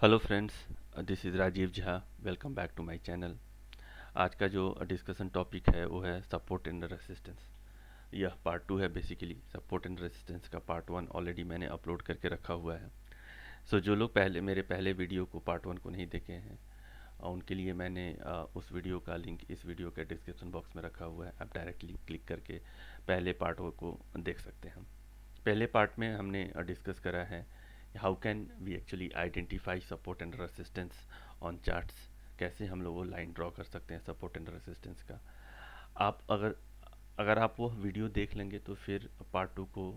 Hello friends, this is Rajiv Jha. Welcome back to my channel. आज का जो डिस्कशन टॉपिक है वो है सपोर्ट एंड रेसिस्टेंस। यह पार्ट टू है। बेसिकली सपोर्ट एंड रेसिस्टेंस का पार्ट वन ऑलरेडी मैंने अपलोड करके रखा हुआ है। जो लोग पहले मेरे पहले वीडियो को पार्ट वन को नहीं देखे हैं, उनके लिए मैंने उस वीडियो का लिंक इस वीडियो के डिस्क्रिप्शन बॉक्स में रखा हुआ है। आप डायरेक्टली क्लिक करके पहले पार्ट को देख सकते हैं। पहले पार्ट में हमने डिस्कस करा है how can we actually identify support and resistance on charts. कैसे हम लोग वो लाइन ड्रॉ कर सकते हैं सपोर्ट एंड रेसिस्टेंस का। आप अगर अगर आप वो वीडियो देख लेंगे तो फिर पार्ट टू को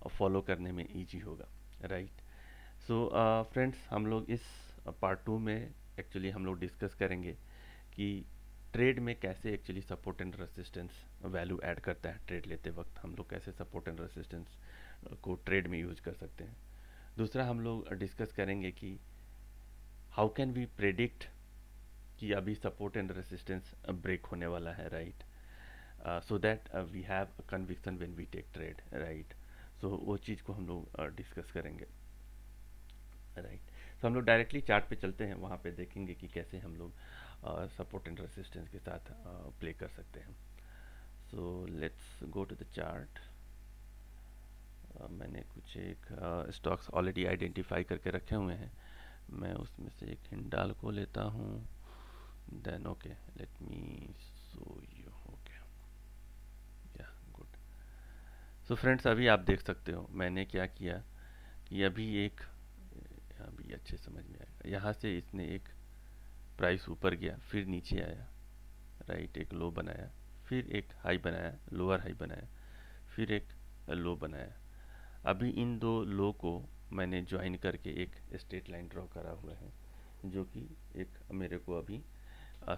फॉलो करने में इजी होगा, राइट। सो फ्रेंड्स, हम लोग इस पार्ट टू में एक्चुअली हम लोग डिस्कस करेंगे कि ट्रेड में कैसे actually support and resistance value add करता है। ट्रेड लेते वक्त हम लोग कैसे सपोर्ट एंड रेसिस्टेंस को ट्रेड में यूज कर सकते हैं। दूसरा हम लोग डिस्कस करेंगे कि हाउ कैन वी प्रेडिक्ट कि अभी सपोर्ट एंड रेसिस्टेंस ब्रेक होने वाला है, right. So that we have conviction when we take trade, right. So वो चीज़ को हम लोग डिस्कस करेंगे, राइट। तो हम लोग डायरेक्टली चार्ट पे चलते हैं, वहाँ पे देखेंगे कि कैसे हम लोग सपोर्ट एंड रेसिस्टेंस के साथ प्ले कर सकते हैं। So let's go to the chart. मैंने कुछ एक स्टॉक्स ऑलरेडी आइडेंटिफाई करके रखे हुए हैं। मैं उसमें से एक हिंडाल को लेता हूँ। Then okay, let me show you. Okay, yeah good. So friends, अभी आप देख सकते हो मैंने क्या किया कि अभी अच्छे समझ में आएगा। यहाँ से इसने एक प्राइस ऊपर गया, फिर नीचे आया, राइट, एक लो बनाया, फिर एक हाई बनाया, लोअर हाई बनाया, फिर एक लो बनाया। अभी इन दो लो को मैंने ज्वाइन करके एक स्ट्रेट लाइन ड्रॉ करा हुआ है, जो कि एक मेरे को अभी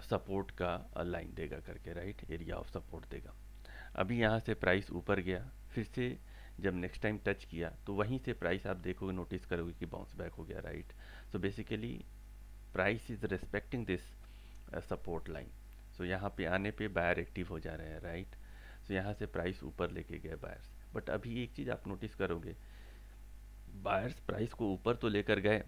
सपोर्ट का लाइन देगा करके, राइट, एरिया ऑफ सपोर्ट देगा। अभी यहाँ से प्राइस ऊपर गया, फिर से जब नेक्स्ट टाइम टच किया तो वहीं से प्राइस आप देखोगे, नोटिस करोगे कि बाउंस बैक हो गया, right. So basically price is respecting this support line. So यहाँ पे आने पे बायर एक्टिव हो जा रहे हैं, राइट। सो यहाँ से प्राइस ऊपर लेके गए बायर्स। बट अभी एक चीज़ आप नोटिस करोगे, बायर्स प्राइस को ऊपर तो लेकर गए,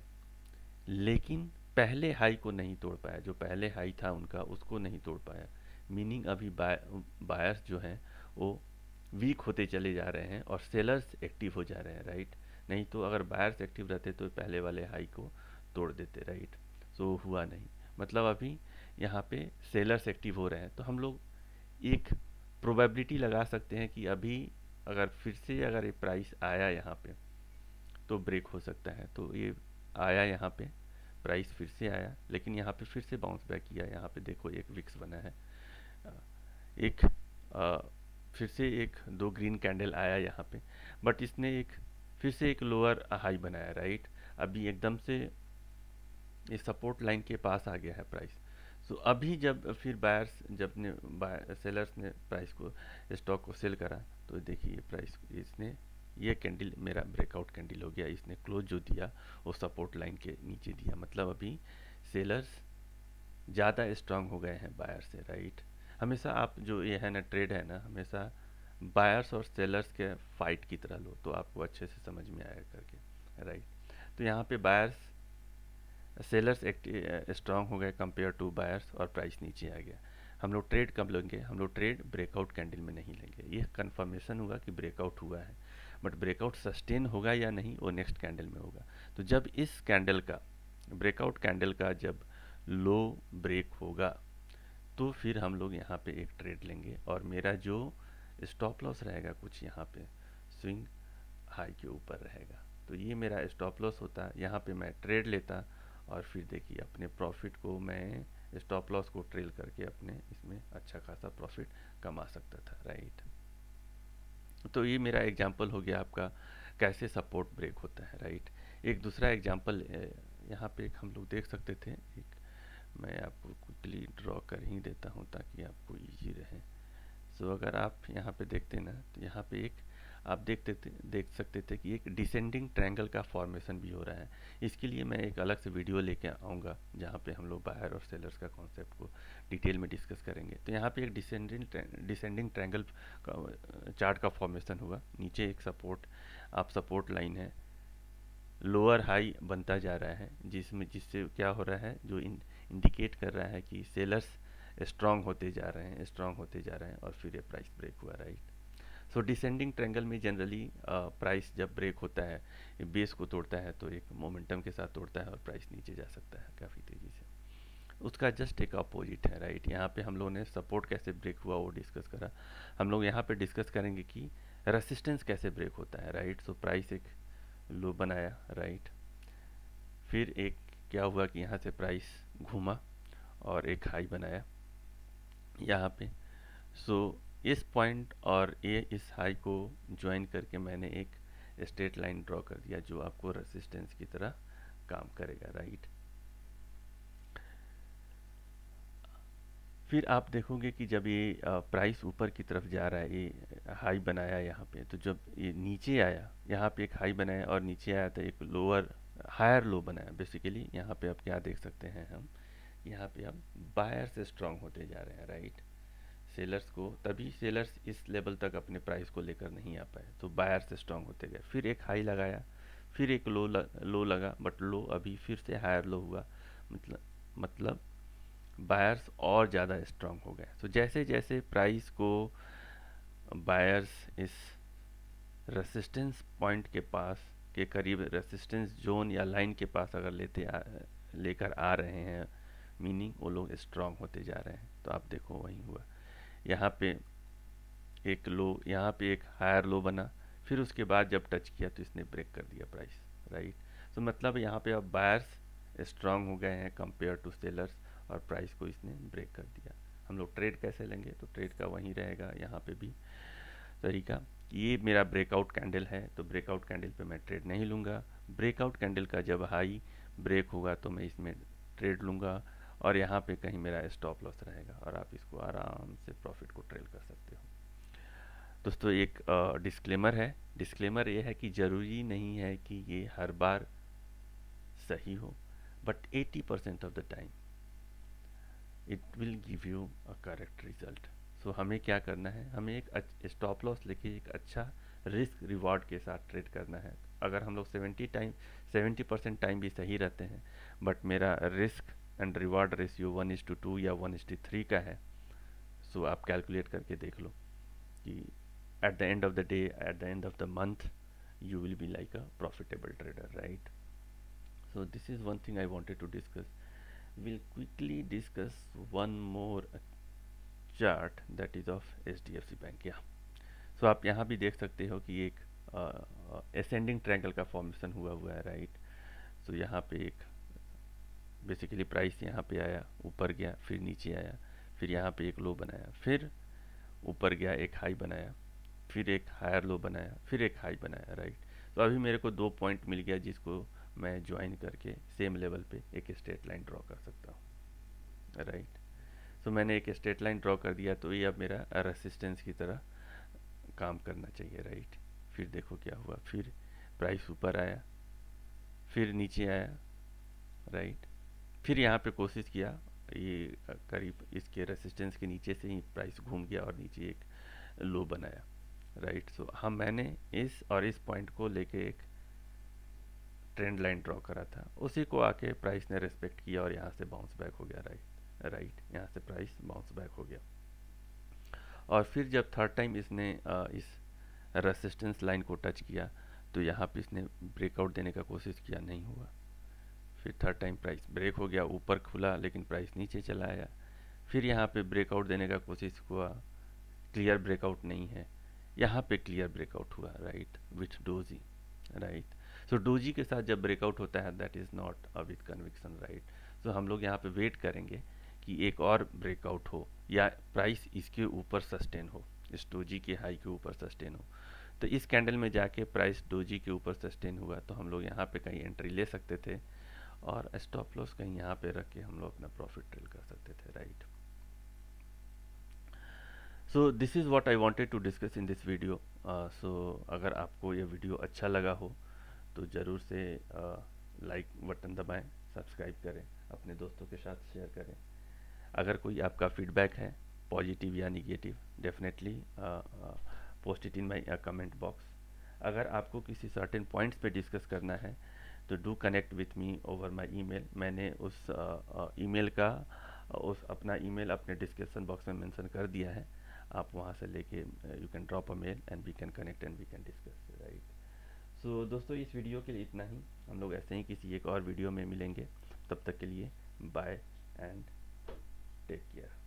लेकिन पहले हाई को नहीं तोड़ पाया। जो पहले हाई था उनका, उसको नहीं तोड़ पाया। मीनिंग अभी बायर्स जो हैं वो वीक होते चले जा रहे हैं और सेलर्स एक्टिव हो जा रहे हैं, राइट। नहीं तो अगर बायर्स एक्टिव रहते तो पहले वाले हाई को तोड़ देते, राइट। सो हुआ नहीं। मतलब अभी यहाँ पे सेलर्स एक्टिव हो रहे हैं, तो हम लोग एक प्रोबेबिलिटी लगा सकते हैं कि अभी अगर फिर से अगर ये प्राइस आया यहाँ पे तो ब्रेक हो सकता है। तो ये आया यहाँ पे, प्राइस फिर से आया, लेकिन यहाँ पे फिर से बाउंस बैक किया। यहाँ पे देखो एक विक्स बना है, अ, एक फिर से एक दो ग्रीन कैंडल आया यहाँ पे, बट इसने एक फिर से एक लोअर हाई बनाया, राइट। अभी एकदम से ये सपोर्ट लाइन के पास आ गया है प्राइस। सो अभी जब फिर बायर्स जब ने सेलर्स ने प्राइस को स्टॉक को सेल करा, तो देखिए प्राइस इसने ये कैंडल मेरा ब्रेकआउट कैंडल हो गया। इसने क्लोज जो दिया वो सपोर्ट लाइन के नीचे दिया। मतलब अभी सेलर्स ज़्यादा स्ट्रांग हो गए हैं बायर से, राइट। हमेशा आप जो ये है ना ट्रेड है ना, हमेशा बायर्स और सेलर्स के फाइट की तरह लो तो आपको अच्छे से समझ में आएगा करके, राइट। तो यहाँ पे बायर्स सेलर्स स्ट्रांग हो गए कंपेयर टू बायर्स और प्राइस नीचे आ गया। हम लोग ट्रेड कब लेंगे? हम लोग ट्रेड ब्रेकआउट कैंडल में नहीं लेंगे। ये कंफर्मेशन हुआ कि ब्रेकआउट हुआ है, बट ब्रेकआउट सस्टेन होगा या नहीं वो नेक्स्ट कैंडल में होगा। तो जब इस कैंडल का ब्रेकआउट कैंडल का जब लो ब्रेक होगा तो फिर हम लोग यहाँ पे एक ट्रेड लेंगे, और मेरा जो स्टॉप लॉस रहेगा कुछ यहाँ पे स्विंग हाई के ऊपर रहेगा। तो ये मेरा स्टॉप लॉस होता, यहाँ पे मैं ट्रेड लेता, और फिर देखिए अपने प्रॉफिट को मैं स्टॉप लॉस को ट्रेल करके अपने इसमें अच्छा खासा प्रॉफिट कमा सकता था, राइट। तो ये मेरा एग्जांपल हो गया आपका कैसे सपोर्ट ब्रेक होता है, राइट। एक दूसरा एग्जांपल यहाँ पे एक हम लोग देख सकते थे। एक मैं आपको क्विकली ड्रॉ कर ही देता हूँ ताकि आपको इजी रहे। सो अगर आप यहाँ पे देखते ना, तो यहाँ पे एक आप देख सकते थे कि एक डिसेंडिंग ट्रायंगल का फॉर्मेशन भी हो रहा है। इसके लिए मैं एक अलग से वीडियो लेके आऊँगा जहाँ पे हम लोग बायर और सेलर्स का कॉन्सेप्ट को डिटेल में डिस्कस करेंगे। तो यहाँ पे एक डिसेंडिंग ट्रायंगल का चार्ट का फॉर्मेशन हुआ। नीचे एक सपोर्ट लाइन है, लोअर हाई बनता जा रहा है, जिससे क्या हो रहा है, जो इंडिकेट कर रहा है कि सेलर्स स्ट्रांग होते जा रहे हैं, स्ट्रांग होते जा रहे हैं, और फिर ये प्राइस ब्रेक हुआ, राइट। सो डिसेंडिंग ट्रायंगल में जनरली प्राइस जब ब्रेक होता है, बेस को तोड़ता है, तो एक मोमेंटम के साथ तोड़ता है और प्राइस नीचे जा सकता है काफ़ी तेज़ी से। उसका जस्ट एक अपोजिट है, राइट। यहाँ पे हम लोगों ने सपोर्ट कैसे ब्रेक हुआ वो डिस्कस करा। हम लोग यहाँ पे डिस्कस करेंगे कि रेसिस्टेंस कैसे ब्रेक होता है, राइट। सो प्राइस एक लो बनाया, राइट। फिर एक क्या हुआ कि यहाँ से प्राइस घूमा और एक हाई बनाया यहाँ पे। सो इस पॉइंट और ये इस हाई को ज्वाइन करके मैंने एक स्ट्रेट लाइन ड्रॉ कर दिया, जो आपको रेसिस्टेंस की तरह काम करेगा, राइट। फिर आप देखोगे कि जब ये प्राइस ऊपर की तरफ जा रहा है, ये हाई बनाया यहाँ पे, तो जब ये नीचे आया, यहाँ पे एक हाई बनाया और नीचे आया, तो एक लोअर हायर लो बनाया बेसिकली। यहाँ पे आप क्या देख सकते हैं, हम यहाँ पे अब बायर से स्ट्रांग होते जा रहे हैं, राइट। सेलर्स को, तभी सेलर्स इस लेवल तक अपने प्राइस को लेकर नहीं आ पाए, तो बायर से स्ट्रांग होते गए। फिर एक हाई लगाया, फिर एक लो लगा, बट लो अभी फिर से हायर लो हुआ, मतलब बायर्स और ज़्यादा स्ट्रांग हो गए। तो जैसे जैसे प्राइस को बायर्स इस रेसिस्टेंस पॉइंट के पास के करीब, रेसिस्टेंस जोन या लाइन के पास अगर लेकर आ रहे हैं, मीनिंग वो लोग स्ट्रांग होते जा रहे हैं। तो आप देखो वही हुआ, यहाँ पे एक लो, यहाँ पे एक हायर लो बना, फिर उसके बाद जब टच किया तो इसने ब्रेक कर दिया प्राइस, राइट। तो मतलब यहाँ पे अब बायर्स स्ट्रांग हो गए हैं कंपेयर टू सेलर्स, और प्राइस को इसने ब्रेक कर दिया। हम लोग ट्रेड कैसे लेंगे, तो ट्रेड का वही रहेगा यहाँ पे भी तरीका। ये मेरा ब्रेकआउट कैंडल है, तो ब्रेकआउट कैंडल पे मैं ट्रेड नहीं लूँगा। ब्रेकआउट कैंडल का जब हाई ब्रेक होगा तो मैं इसमें ट्रेड लूँगा, और यहाँ पे कहीं मेरा स्टॉप लॉस रहेगा, और आप इसको आराम से प्रॉफिट को ट्रेल कर सकते हो। दोस्तों एक डिस्क्लेमर है, डिस्क्लेमर ये है कि ज़रूरी नहीं है कि ये हर बार सही हो, but 80% of the time it will give you a correct result. So हमें क्या करना है, हमें एक स्टॉप लॉस लेके एक अच्छा रिस्क रिवॉर्ड के साथ ट्रेड करना है। अगर हम लोग 70% टाइम भी सही रहते हैं, बट मेरा रिस्क एंड रिवॉर्ड रेशियो 1:2 या 1:3 का है, सो आप कैलकुलेट करके देख लो कि at the end of the day, at the end of the month, you will be like a profitable trader, right? So this is one thing I wanted to discuss. We'll quickly discuss one more chart that is of HDFC Bank. Yeah. So आप यहाँ भी देख सकते हो कि एक ascending triangle का formation हुआ है, राइट। तो यहाँ पे एक बेसिकली प्राइस यहाँ पे आया, ऊपर गया, फिर नीचे आया, फिर यहाँ पे एक लो बनाया, फिर ऊपर गया, एक हाई बनाया, फिर एक हायर लो बनाया, फिर एक हाई बनाया, राइट। तो अभी मेरे को 2 पॉइंट मिल गया, जिसको मैं ज्वाइन करके सेम लेवल पे एक स्ट्रेट लाइन ड्रॉ कर सकता हूँ, राइट। तो मैंने एक स्ट्रेट लाइन ड्रॉ कर दिया, तो ये अब मेरा रेसिस्टेंस की तरह काम करना चाहिए, राइट। फिर देखो क्या हुआ, फिर प्राइस ऊपर आया, फिर नीचे आया, राइट। फिर यहाँ पे कोशिश किया, ये करीब इसके रेसिस्टेंस के नीचे से ही प्राइस घूम गया और नीचे एक लो बनाया, राइट। सो हम मैंने इस और इस पॉइंट को लेके एक ट्रेंड लाइन ड्रॉ करा था, उसी को आके प्राइस ने रेस्पेक्ट किया और यहाँ से बाउंस बैक हो गया, राइट। यहाँ से प्राइस बाउंस बैक हो गया, और फिर जब थर्ड टाइम इसने इस रेसिस्टेंस लाइन को टच किया, तो यहाँ पे इसने ब्रेकआउट देने का कोशिश किया, नहीं हुआ। फिर थर्ड टाइम प्राइस ब्रेक हो गया, ऊपर खुला, लेकिन प्राइस नीचे चला आया। फिर यहाँ पे ब्रेकआउट देने का कोशिश हुआ, क्लियर ब्रेकआउट नहीं है। यहाँ पे क्लियर ब्रेकआउट हुआ, right, with doji, right. So doji के साथ जब ब्रेकआउट होता है, that is not with conviction, right. So हम लोग यहाँ पे वेट करेंगे कि एक और ब्रेकआउट हो, या प्राइस इसके ऊपर सस्टेन हो, इस डोजी के हाई के ऊपर सस्टेन हो। तो इस कैंडल में जाके प्राइस डोजी के ऊपर सस्टेन हुआ, तो हम लोग यहाँ पे कहीं एंट्री ले सकते थे, और स्टॉप लॉस कहीं यहाँ पे रख के हम लोग अपना प्रॉफिट ट्रेल कर सकते थे, right. So this is what I wanted to discuss in this video. So अगर आपको ये वीडियो अच्छा लगा हो, तो ज़रूर से लाइक बटन दबाएं, सब्सक्राइब करें, अपने दोस्तों के साथ शेयर करें। अगर कोई आपका फीडबैक है, पॉजिटिव या negative, definitely post it in my comment box. अगर आपको किसी सर्टेन पॉइंट्स पे डिस्कस करना है, तो do connect with me over my email. मैंने उस ईमेल का उस अपना ईमेल अपने डिस्क्रिप्शन बॉक्स में मेंशन कर दिया है। आप वहाँ से लेके you can drop a mail and we can connect and we can discuss, right. So दोस्तों, इस वीडियो के लिए इतना ही। हम लोग ऐसे ही किसी एक और वीडियो में मिलेंगे। तब तक के लिए बाय एंड टेक केयर।